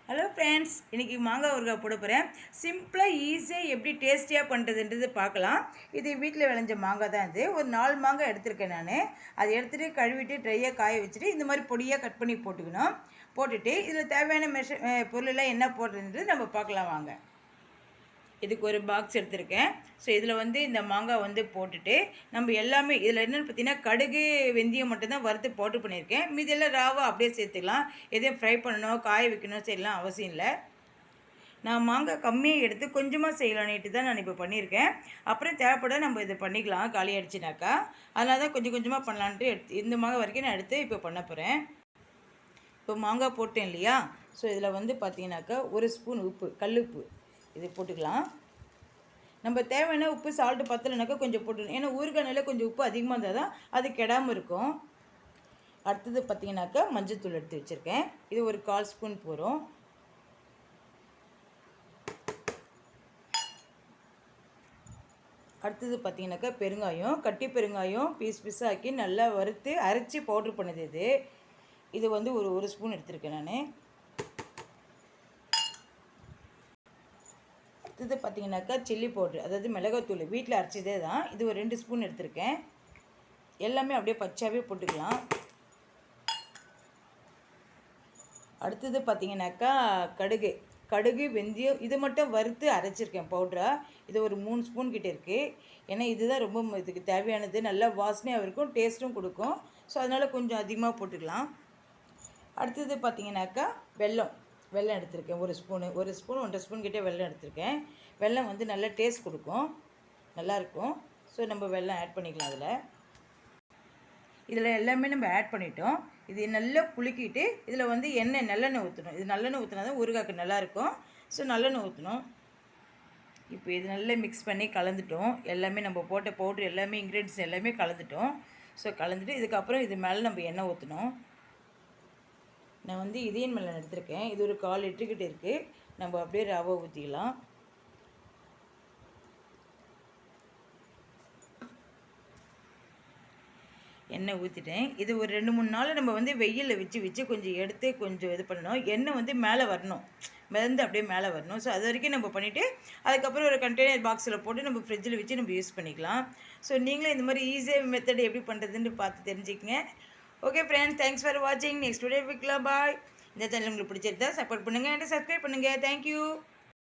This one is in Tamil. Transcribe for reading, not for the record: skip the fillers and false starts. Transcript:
ஹலோ ஃப்ரெண்ட்ஸ், இன்றைக்கி மாங்காய் ஊறுகாய் போட போகிறேன். சிம்பிளாக ஈஸியாக எப்படி டேஸ்டியாக பண்ணுறதுன்றது பார்க்கலாம். இது வீட்டில் விளைஞ்ச மாங்காய் தான். இது ஒரு 4 மாங்காய் எடுத்திருக்கேன் நான். அதை எடுத்துகிட்டு கழுவிட்டு ட்ரையாக காய வச்சுட்டு இந்த மாதிரி பொடியாக கட் பண்ணி போட்டுக்கணும். போட்டுட்டு இதில் தேவையான பொருளெல்லாம் என்ன போடுறதுன்றது நம்ம பார்க்கலாம் வாங்க. இதுக்கு ஒரு பாக்ஸ் எடுத்திருக்கேன். ஸோ இதில் இந்த மாங்காய் போட்டுட்டு நம்ம எல்லாமே இதில் என்னென்னு பார்த்தீங்கன்னா கடுகு வெந்தயம் மட்டும்தான் வறுத்து போட்டு பண்ணியிருக்கேன். மீதெல்லாம் ராவாக அப்படியே சேர்த்துக்கலாம். எதையும் ஃப்ரை பண்ணணும் காய வைக்கணும் செய்யலாம் அவசியம் இல்லை. நான் மாங்காய் கம்மியாக எடுத்து கொஞ்சமாக செய்யலான்ட்டு தான் நான் இப்போ பண்ணியிருக்கேன். அப்புறம் தேவைப்பட நம்ம இதை பண்ணிக்கலாம் காலி ஆகிடுச்சினாக்கா. அதனால தான் கொஞ்சம் கொஞ்சமாக பண்ணலான்ட்டு இந்த மாங்காய் வரைக்கும் நான் எடுத்து இப்போ பண்ண போகிறேன். இப்போ மாங்காய் போட்டேன் இல்லையா. ஸோ இதில் பார்த்தீங்கன்னாக்கா 1 ஸ்பூன் உப்பு, கல்லுப்பு இது போட்டுக்கலாம். நம்ம தேவையான உப்பு சால்ட்டு பத்தலைனாக்கா கொஞ்சம் போட்டுக்கணும். ஏன்னா ஊறுகாயில் கொஞ்சம் உப்பு அதிகமாக இருந்தால் தான் அது கெடாமல் இருக்கும். அடுத்தது பார்த்திங்கனாக்கா மஞ்சள்தூள் எடுத்து வச்சுருக்கேன். இது ஒரு 1/4 ஸ்பூன் போகிறோம். அடுத்தது பார்த்திங்கனாக்கா பெருங்காயம், கட்டி பெருங்காயம் பீஸாக ஆக்கி நல்லா வறுத்து அரைச்சி பவுட்ரு பண்ணுது. இது ஒரு ஸ்பூன் எடுத்திருக்கேன் நான். அடுத்தது பார்த்திங்கனாக்கா சில்லி பவுட்ரு, அதாவது மிளகாத்தூள் வீட்டில் அரைச்சதே தான். இது ஒரு 2 ஸ்பூன் எடுத்திருக்கேன். எல்லாமே அப்படியே பச்சாவே போட்டுக்கலாம். அடுத்தது பார்த்திங்கனாக்கா கடுகு வெந்தயம் இது மட்டும் வறுத்து அரைச்சிருக்கேன் பவுட்ராக. இது ஒரு 3 ஸ்பூன் கிட்டே இருக்குது. ஏன்னா இதுதான் ரொம்ப இதுக்கு தேவையானது. நல்லா வாசனையாக இருக்கும், டேஸ்ட்டும் கொடுக்கும். ஸோ அதனால் கொஞ்சம் அதிகமாக போட்டுக்கலாம். அடுத்தது பார்த்திங்கனாக்கா வெல்லம் எடுத்திருக்கேன். 1 ஸ்பூன் 1.5 ஸ்பூன் கிட்டே வெல்லம் எடுத்திருக்கேன். வெல்லம் நல்லா டேஸ்ட் கொடுக்கும், நல்லாயிருக்கும். ஸோ நம்ம வெல்லம் ஆட் பண்ணிக்கலாம். இதில் எல்லாமே நம்ம ஆட் பண்ணிட்டோம். இது நல்லா புளிக்கிட்டு இதில் நல்லெண்ணெய் ஊற்றணும். இது நல்லெண்ணெய் ஊற்றினா தான் ஊறுகாய்க்கு நல்லாயிருக்கும். ஸோ நல்லெண்ணெய் ஊற்றணும். இப்போ இது நல்லா மிக்ஸ் பண்ணி கலந்துட்டோம். எல்லாமே நம்ம போட்ட பவுட்ரு எல்லாமே இன்க்ரீடியன்ட்ஸ் எல்லாமே கலந்துட்டோம். ஸோ கலந்துட்டு இதுக்கப்புறம் இது மேலே நம்ம எண்ணெய் ஊற்றணும். நான் இதயம் மெல்லன் எடுத்திருக்கேன். இது ஒரு 1/4 லிட்டரு கிட்ட இருக்குது. நம்ம அப்படியே ரவை ஊற்றிக்கலாம். எண்ணெய் ஊற்றிட்டேன். இது ஒரு 2-3 நாள் நம்ம வெயிலில் வச்சு கொஞ்சம் எடுத்து கொஞ்சம் இது பண்ணணும். எண்ணெய் மேலே வரணும், மிதந்து அப்படியே மேலே வரணும். ஸோ அது வரைக்கும் நம்ம பண்ணிவிட்டு அதுக்கப்புறம் ஒரு கண்டெய்னர் பாக்ஸில் போட்டு நம்ம ஃப்ரிட்ஜில் வச்சு நம்ம யூஸ் பண்ணிக்கலாம். ஸோ நீங்களும் இந்த மாதிரி ஈஸியாக மெத்தட் எப்படி பண்ணுறதுன்னு பார்த்து தெரிஞ்சுக்கங்க. ஓகே ஃப்ரெண்ட்ஸ், தேங்க்ஸ் ஃபார் வாட்சிங். நெக்ஸ்ட் வீடியோ பார்க்கலாம். பாய். இந்த சேனல் உங்களுக்கு பிடிச்சிருந்தா சப்போர்ட் பண்ணுங்கள், என்கிட்ட சப்ஸ்கிரைப் பண்ணுங்கள். தேங்க்யூ.